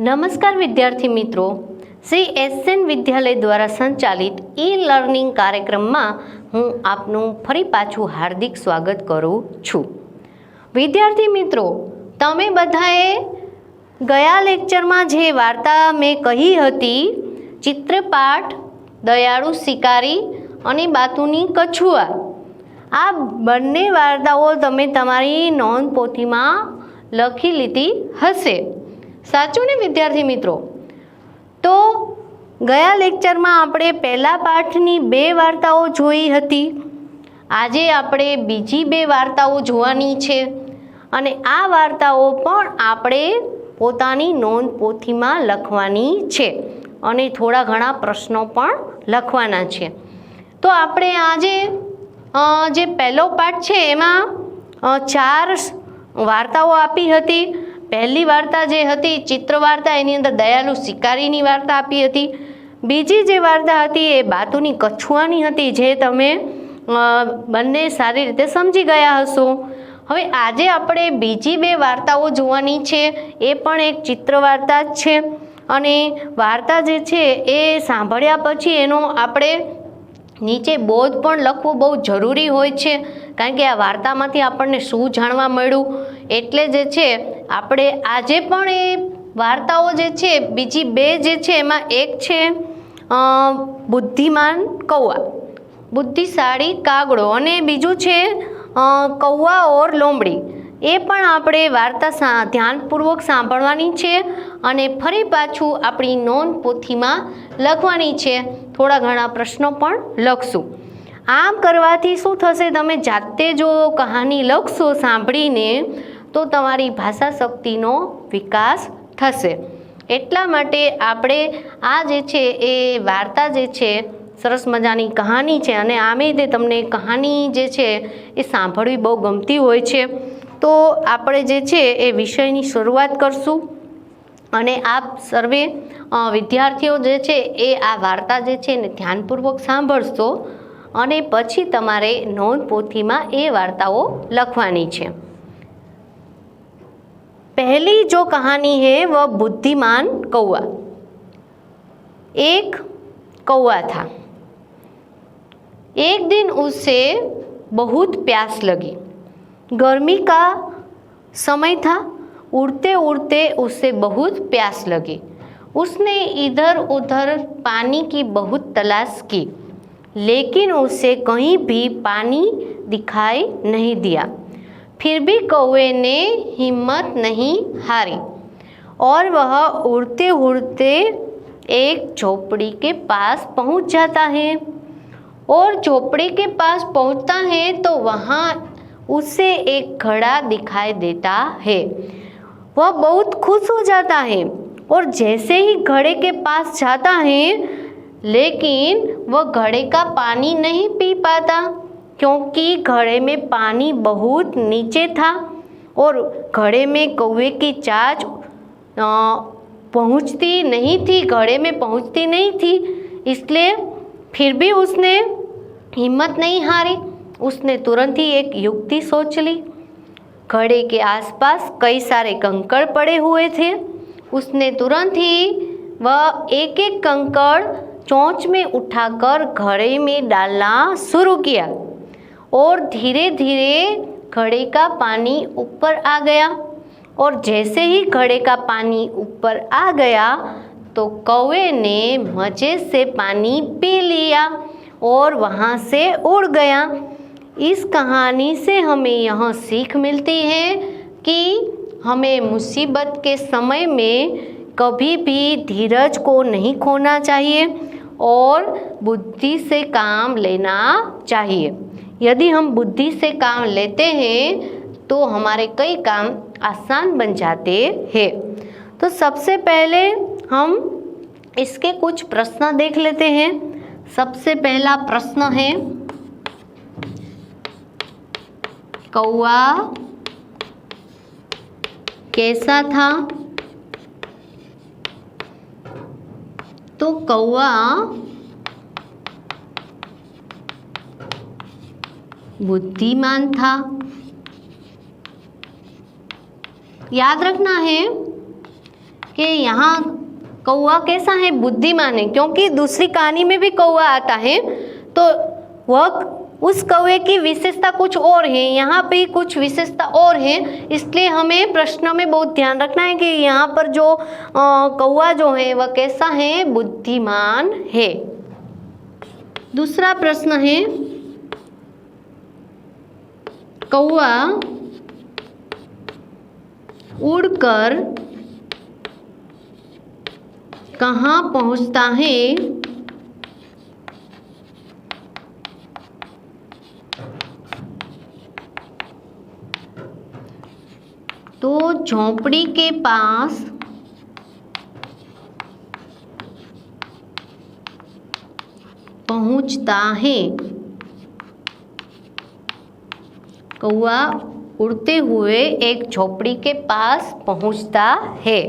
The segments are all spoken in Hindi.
नमस्कार विद्यार्थी मित्रों, श्री एसएन विद्यालय द्वारा संचालित ई लर्निंग कार्यक्रम में हूँ आपनु फरी पाछू हार्दिक स्वागत करूँ छूँ। विद्यार्थी मित्रों, तमे बधाए गया लेक्चर में जे वार्ता में कही हती चित्रपाठ दयाळु शिकारी अने बातुनी कछुआ, आ बंने वार्ताओ तमे तमारी नोंध पोथी में लखी लीधी हशे। साचुं ने विद्यार्थी मित्रों? तो गया लेक्चर में आपणे पहला पाठनी 2 वार्ताओ जोई हती। आजे आपणे बीजी 2 वार्ताओ जोवानी छे अने आ वार्ताओ पण आपणे पोतानी नोंध पोथी में लखवानी छे अने थोड़ा घणा प्रश्नों पण लखवाना छे। तो आपणे आजे जे पहलो पाठ छे एमां 4 वार्ताओ आपी हती। पहली वार्ता जे हती चित्र वार्ता, एनी अंदर दयालु शिकारीनी वार्ता आपी हती। बीजी जे वार्ता हती ए बातुनी कछुआनी हती, जे तमे बंने सारी रीते समजी गया हशो। हवे आजे आपणे बीजी 2 वार्ताओ जोवानी छे, ए पण एक चित्र वार्ता ज छे अने वार्ता जे छे ए सांभळ्या पछी एनो आपणे नीचे बोध पण लखवो बहु जरूरी होय छे, कारण के आ वार्तामांथी आपणने शुं जाणवा मळ्युं। एटले जे छे आपणे आजे पण ए वार्ताओ जे छे बीजी 2 जे छे एमां एक छे बुद्धिमान कौआ, बुद्धिशाળી कागड़ो, अने बीजું छे कौआ और लोमड़ी। ए पण आपणे वार्ता ध्यानपूर्वक सांभळवानी छे अने फरी पाछुं आपणी नोंध पोथीमां लखवानी छे। थोड़ा घणा प्रश्नों पण लखशुं। आम करवाथी शुं थशे, तमे जाते जो कहानी लखशो सांभळीने तो तमारी भाषा शक्तिनो विकास थशे। एटला माटे आपणे आ जे छे ए वार्ता जे छे सरस मजानी कहानी छे अने आमे ते तमने कहानी जे छे ए सांभळवी बहु गमती होय छे। तो आपणे जे छे ए विषयनी शरूआत करशुं अने आप सर्वे विद्यार्थीओ जे छे ए आ वार्ता जे छे ने ध्यानपूर्वक सांभळशो अने पछी तमारे नोंध पोथीमां ए वार्ताओ लखवानी छे। पहली जो कहानी है वह बुद्धिमान कौआ। एक कौआ था। एक दिन उसे बहुत प्यास लगी। गर्मी का समय था। उड़ते उड़ते उसे बहुत प्यास लगी। उसने इधर उधर पानी की बहुत तलाश की, लेकिन उसे कहीं भी पानी दिखाई नहीं दिया। फिर भी कौवे ने हिम्मत नहीं हारी और वह उड़ते उड़ते एक झोपड़ी के पास पहुंच जाता है। और झोपड़ी के पास पहुंचता है तो वहाँ उसे एक घड़ा दिखाई देता है। वह बहुत खुश हो जाता है और जैसे ही घड़े के पास जाता है, लेकिन वह घड़े का पानी नहीं पी पाता, क्योंकि घड़े में पानी बहुत नीचे था और घड़े में कौवे की चांच पहुँचती नहीं थी, घड़े में पहुँचती नहीं थी। इसलिए फिर भी उसने हिम्मत नहीं हारी। उसने तुरंत ही एक युक्ति सोच ली। घड़े के आसपास कई सारे कंकड़ पड़े हुए थे। उसने तुरंत ही वह एक एक कंकड़ चोंच में उठाकर घड़े में डालना शुरू किया और धीरे धीरे घड़े का पानी ऊपर आ गया। और जैसे ही घड़े का पानी ऊपर आ गया तो कौवे ने मज़े से पानी पी लिया और वहाँ से उड़ गया। इस कहानी से हमें यह सीख मिलती है कि हमें मुसीबत के समय में कभी भी धीरज को नहीं खोना चाहिए और बुद्धि से काम लेना चाहिए। यदि हम बुद्धि से काम लेते हैं तो हमारे कई काम आसान बन जाते हैं। तो सबसे पहले हम इसके कुछ प्रश्न देख लेते हैं। सबसे पहला प्रश्न है, कौआ कैसा था? तो कौआ बुद्धिमान था। याद रखना है कि यहाँ कौवा कैसा है, बुद्धिमान है, क्योंकि दूसरी कहानी में भी कौवा आता है तो वह उस कौवे की विशेषता कुछ और है, यहाँ पे कुछ विशेषता और है। इसलिए हमें प्रश्नों में बहुत ध्यान रखना है कि यहाँ पर जो कौवा जो है वह कैसा है, बुद्धिमान है। दूसरा प्रश्न है, कौवा उड़कर कहाँ पहुँचता है? तो झोंपड़ी के पास पहुँचता है। कौवा उड़ते हुए एक झोपड़ी के पास पहुँचता है।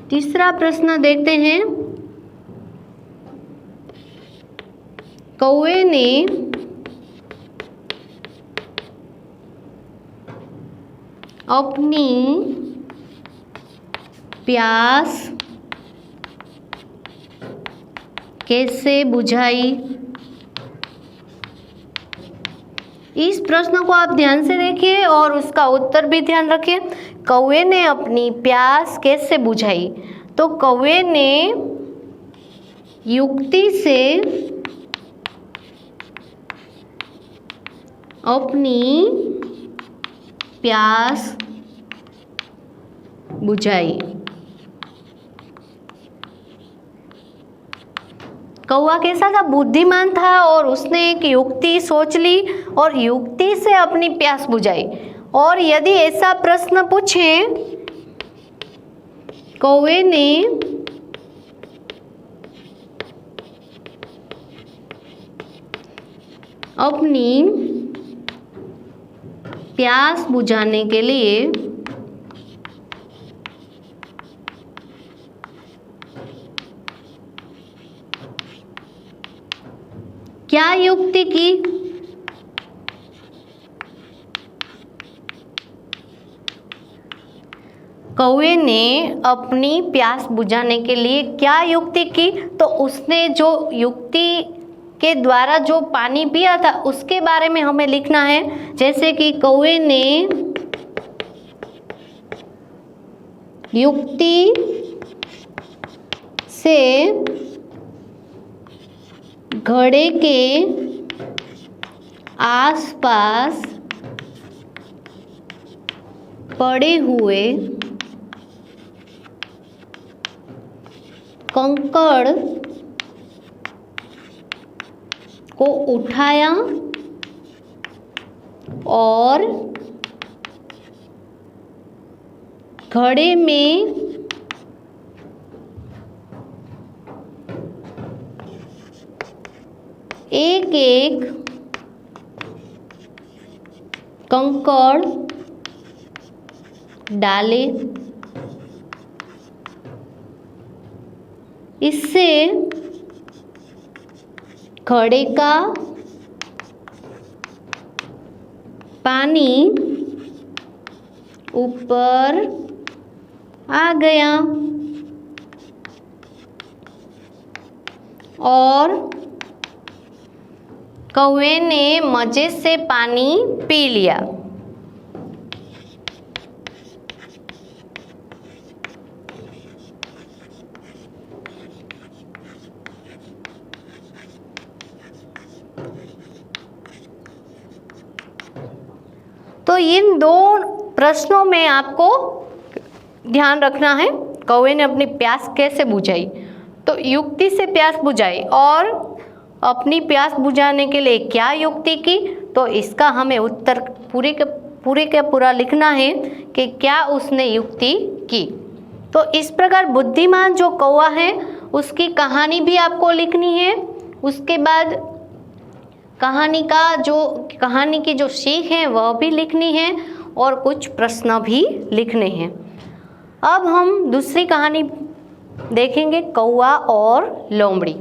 तीसरा प्रश्न देखते हैं, कौवे ने अपनी प्यास कैसे बुझाई? इस प्रश्न को आप ध्यान से देखिए और उसका उत्तर भी ध्यान रखिए। कौवे ने अपनी प्यास कैसे बुझाई? तो कौवे ने युक्ति से अपनी प्यास बुझाई। कौवा कैसा था, बुद्धिमान था और उसने एक युक्ति सोच ली और युक्ति से अपनी प्यास बुझाई। और यदि ऐसा प्रश्न पूछे, कौवे ने अपनी प्यास बुझाने के लिए क्या युक्ति की? कौवे ने अपनी प्यास बुझाने के लिए क्या युक्ति की? तो उसने जो युक्ति के द्वारा जो पानी पिया था उसके बारे में हमें लिखना है। जैसे कि कौवे ने युक्ति से घड़े के आसपास पड़े हुए कंकड़ को उठाया और घड़े में एक एक कंकड़ डाले। इससे घड़े का पानी ऊपर आ गया और कौवे ने मजे से पानी पी लिया। तो इन दो प्रश्नों में आपको ध्यान रखना है, कौवे ने अपनी प्यास कैसे बुझाई? तो युक्ति से प्यास बुझाई और अपनी प्यास बुझाने के लिए क्या युक्ति की? तो इसका हमें उत्तर पूरे का पूरा लिखना है कि क्या उसने युक्ति की। तो इस प्रकार बुद्धिमान जो कौवा है उसकी कहानी भी आपको लिखनी है। उसके बाद कहानी की जो सीख है वह भी लिखनी है और कुछ प्रश्न भी लिखने हैं। अब हम दूसरी कहानी देखेंगे, कौवा और लोमड़ी।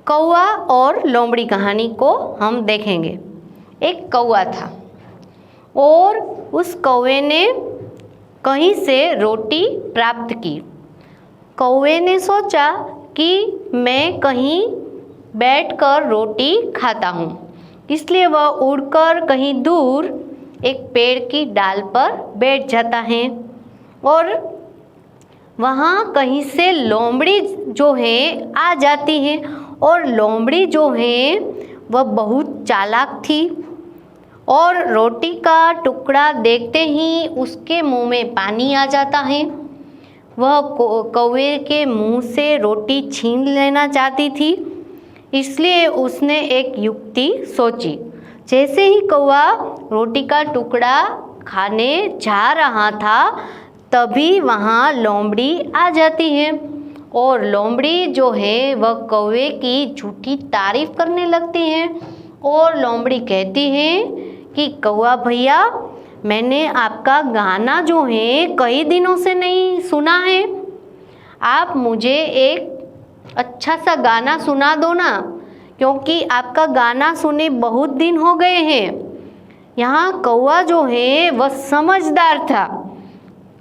कौवा और लोमड़ी कहानी को हम देखेंगे। एक कौवा था और उस कौवे ने कहीं से रोटी प्राप्त की। कौवे ने सोचा कि मैं कहीं बैठकर रोटी खाता हूँ, इसलिए वह उड़कर कहीं दूर एक पेड़ की डाल पर बैठ जाता है और वहाँ कहीं से लोमड़ी जो है आ जाती है। और लोमड़ी जो है वह बहुत चालाक थी और रोटी का टुकड़ा देखते ही उसके मुंह में पानी आ जाता है। वह कौवे के मुंह से रोटी छीन लेना चाहती थी, इसलिए उसने एक युक्ति सोची। जैसे ही कौवा रोटी का टुकड़ा खाने जा रहा था, तभी वहाँ लोमड़ी आ जाती है और लोमड़ी जो है वह कौवे की झूठी तारीफ करने लगती है। और लोमड़ी कहती है कि कौवा भैया, मैंने आपका गाना जो है कई दिनों से नहीं सुना है, आप मुझे एक अच्छा सा गाना सुना दो ना, क्योंकि आपका गाना सुने बहुत दिन हो गए हैं। यहाँ कौवा जो है वह समझदार था।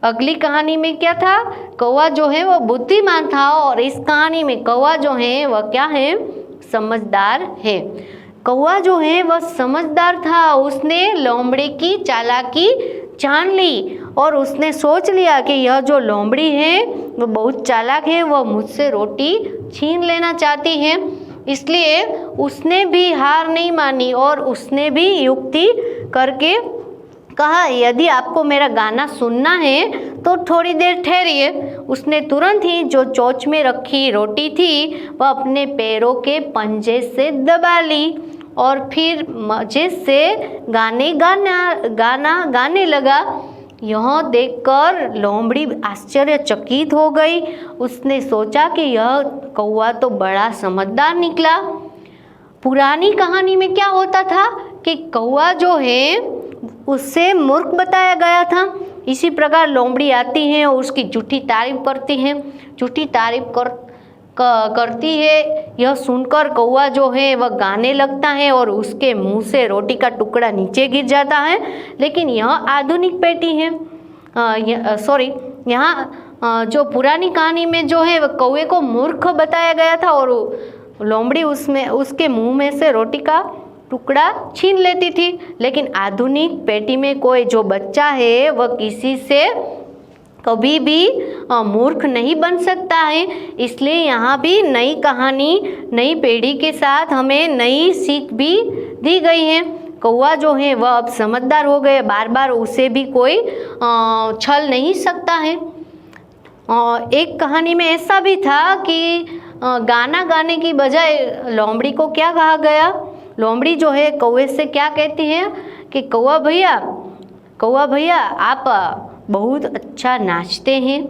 अगली कहानी में क्या था? कौवा जो है वह बुद्धिमान था और इस कहानी में कौवा जो है वह क्या है? समझदार है। कौवा जो है वह समझदार था, उसने लोमड़ी की चालाकी जान ली और उसने सोच लिया कि यह जो लोमड़ी है वह बहुत चालाक है, वह मुझसे रोटी छीन लेना चाहती है। इसलिए उसने भी हार नहीं मानी और उसने भी युक्ति करके कहा, यदि आपको मेरा गाना सुनना है तो थोड़ी देर ठहरिए। उसने तुरंत ही जो चोंच में रखी रोटी थी वह अपने पैरों के पंजे से दबा ली और फिर मजे से गाने लगा। यह देखकर लोमड़ी आश्चर्यचकित हो गई। उसने सोचा कि यह कौवा तो बड़ा समझदार निकला। पुरानी कहानी में क्या होता था कि कौवा जो है उससे मूर्ख बताया गया था। इसी प्रकार लोमड़ी आती है और उसकी झूठी तारीफ करती है, झूठी तारीफ करती है। यह सुनकर कौवा जो है वह गाने लगता है और उसके मुंह से रोटी का टुकड़ा नीचे गिर जाता है। लेकिन यह आधुनिक पेटी है, यहाँ जो पुरानी कहानी में जो है वह कौवे को मूर्ख बताया गया था और लोमड़ी उसके मुंह में से रोटी का टुकड़ा छीन लेती थी। लेकिन आधुनिक पेटी में कोई जो बच्चा है वह किसी से कभी भी मूर्ख नहीं बन सकता है। इसलिए यहाँ भी नई कहानी, नई पीढ़ी के साथ हमें नई सीख भी दी गई है। कौवा जो है वह अब समझदार हो गए, बार बार उसे भी कोई छल नहीं सकता है। एक कहानी में ऐसा भी था कि गाना गाने की बजाय लोमड़ी को क्या कहा गया? लोमड़ी जो है कौवे से क्या कहती है कि कौवा भैया आप बहुत अच्छा नाचते हैं।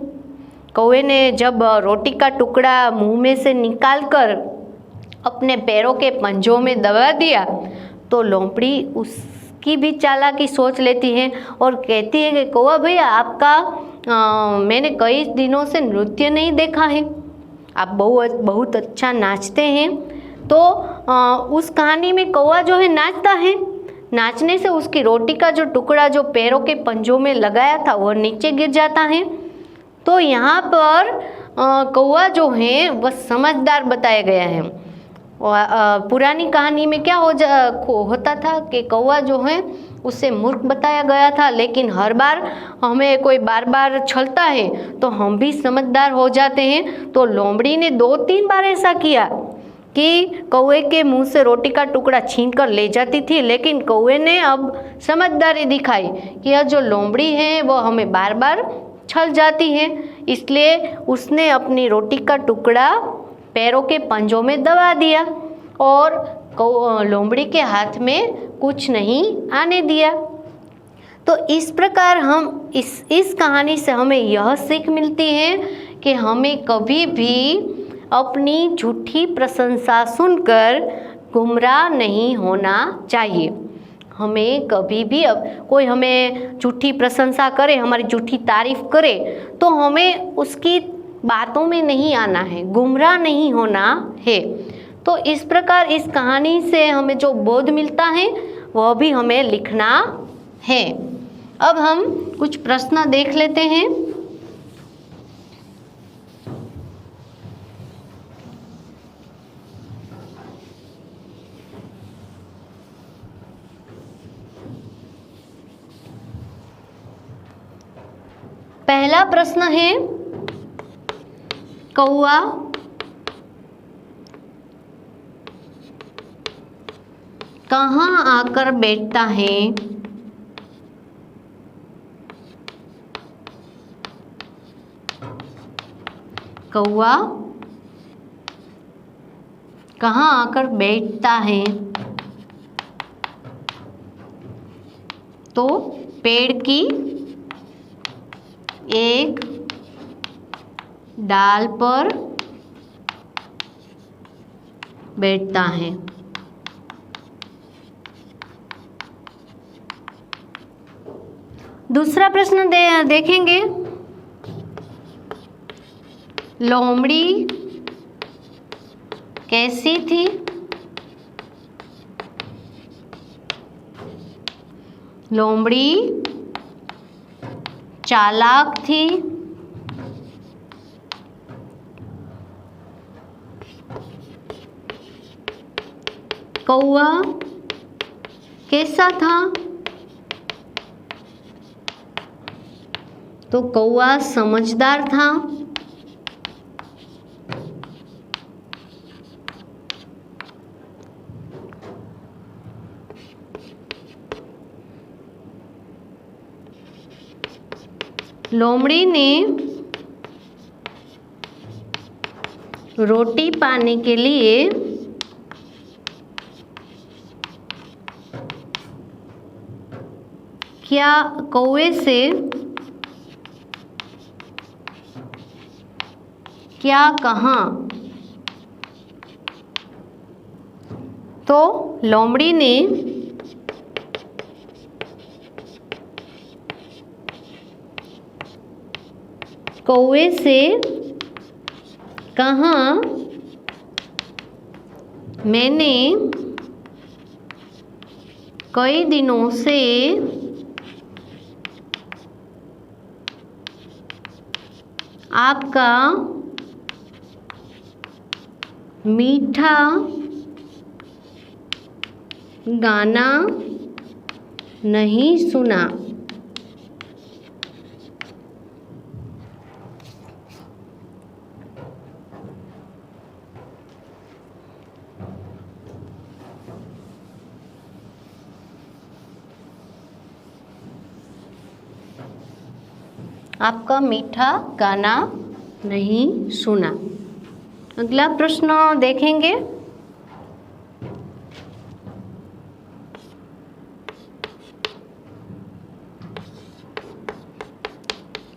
कौवे ने जब रोटी का टुकड़ा मुंह में से निकालकर अपने पैरों के पंजों में दबा दिया तो लोमड़ी उसकी भी चालाकी सोच लेती है और कहती है कि कौवा भैया आपका मैंने कई दिनों से नृत्य नहीं देखा है, आप बहुत अच्छा नाचते हैं। तो उस कहानी में कौवा जो है नाचता है, नाचने से उसकी रोटी का जो टुकड़ा जो पैरों के पंजों में लगाया था वह नीचे गिर जाता है। तो यहाँ पर कौवा जो है वह समझदार बताया गया है। पुरानी कहानी में क्या होता था कि कौवा जो है उसे मूर्ख बताया गया था। लेकिन हर बार हमें कोई बार बार छलता है तो हम भी समझदार हो जाते हैं। तो लोमड़ी ने 2-3 बार ऐसा किया कि कौवे के मुंह से रोटी का टुकड़ा छीन कर ले जाती थी। लेकिन कौवे ने अब समझदारी दिखाई कि यह जो लोमड़ी है वो हमें बार बार छल जाती है, इसलिए उसने अपनी रोटी का टुकड़ा पैरों के पंजों में दबा दिया और लोमड़ी के हाथ में कुछ नहीं आने दिया। तो इस प्रकार हम इस कहानी से हमें यह सीख मिलती है कि हमें कभी भी अपनी झूठी प्रशंसा सुनकर गुमराह नहीं होना चाहिए। हमें कभी भी कोई हमें झूठी प्रशंसा करे, हमारी झूठी तारीफ करे तो हमें उसकी बातों में नहीं आना है, गुमराह नहीं होना है। तो इस प्रकार इस कहानी से हमें जो बोध मिलता है वह भी हमें लिखना है। अब हम कुछ प्रश्न देख लेते हैं। पहला प्रश्न है, कौआ कहाँ आकर बैठता है? कौआ कहाँ आकर बैठता है? तो पेड़ की एक डाल पर बैठता है। दूसरा प्रश्न देखेंगे, लोमड़ी कैसी थी? लोमड़ी चालाक थी। कौआ कैसा था? तो कौआ समझदार था। लोमड़ी ने रोटी पाने के लिए क्या कौवे से क्या कहा? तो लोमड़ी ने कौवे से कहा, मैंने कई दिनों से आपका मीठा गाना नहीं सुना। आपका मीठा गाना नहीं सुना। अगला प्रश्न देखेंगे,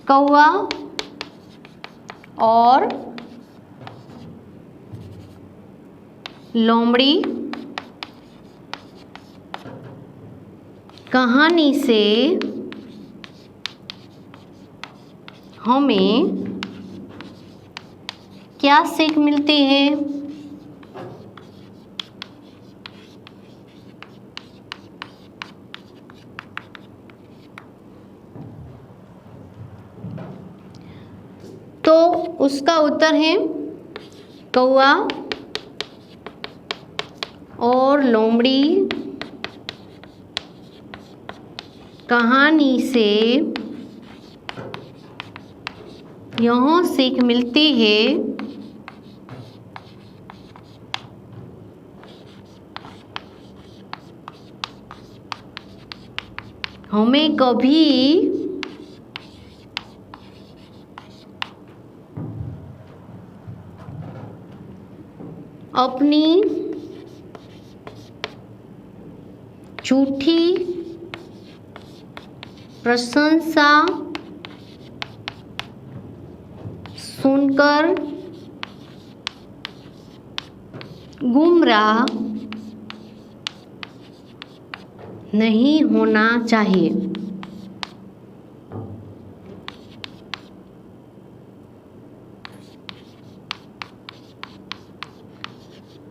कौआ और लोमड़ी कहानी से हमें क्या सीख मिलती है? तो उसका उत्तर है, कौआ और लोमड़ी कहानी से यह सीख मिलती है, हमें कभी अपनी झूठी प्रशंसा सुनकर गुमराह नहीं होना चाहिए।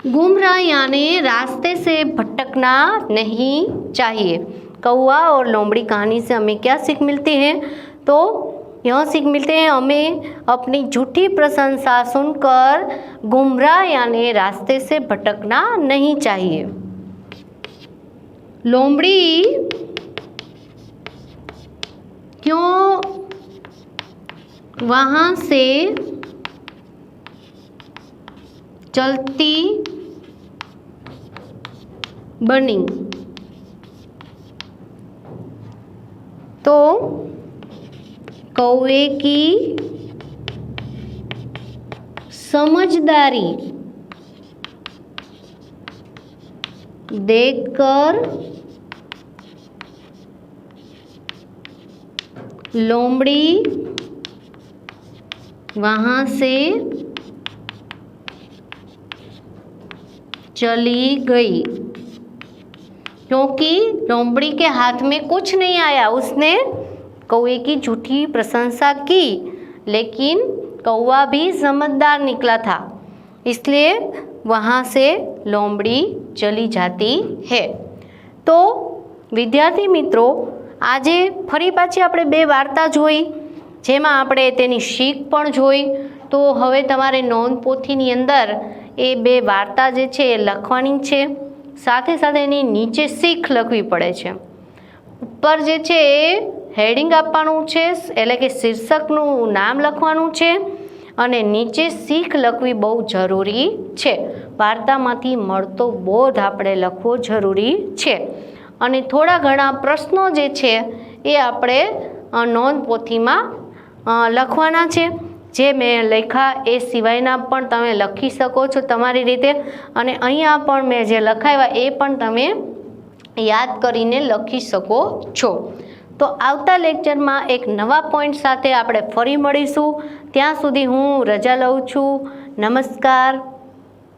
गुमराह यानी रास्ते से भटकना नहीं चाहिए। कौवा और लोमड़ी कहानी से हमें क्या सीख मिलती है? तो यह सीख मिलते हैं हमें अपनी झूठी प्रशंसा सुनकर गुमराह यानी रास्ते से भटकना नहीं चाहिए। लोमड़ी क्यों वहाँ से चलती बनी? तो कौवे की समझदारी देखकर लोमड़ी वहाँ से चली गई, क्योंकि लोमड़ी के हाथ में कुछ नहीं आया। उसने कौवे की झूठी प्रशंसा की, लेकिन कौवा भी समझदार निकला था, इसलिए वहाँ से लोमड़ी चली जाती है। तो विद्यार्थी मित्रों, આજે ફરી પાછી આપણે બે વાર્તા જોઈ, જેમાં આપણે તેની શીખ પણ જોઈ। તો હવે તમારે નોંધ પોથીની અંદર એ બે વાર્તા જે છે એ લખવાની છે, સાથે સાથે એની નીચે શીખ લખવી પડે છે। ઉપર જે છે એ હેડિંગ આપવાનું છે, એટલે કે શીર્ષકનું નામ લખવાનું છે, અને નીચે શીખ લખવી બહુ જરૂરી છે। વાર્તામાંથી મળતો બોધ આપણે લખવો જરૂરી છે, અને થોડા ઘણા પ્રશ્નો જે છે એ આપણે નોંધ પોથીમાં લખવાના છે। જે મેં લખ્યા એ સિવાયના પણ તમે લખી શકો છો તમારી રીતે, અને અહીંયા પણ મેં જે લખાવ્યા એ પણ તમે યાદ કરીને લખી શકો છો। તો આવતા લેક્ચરમાં એક નવા પોઈન્ટ સાથે આપણે ફરી મળીશું। ત્યાં સુધી હું રજા લઉં છું। નમસ્કાર।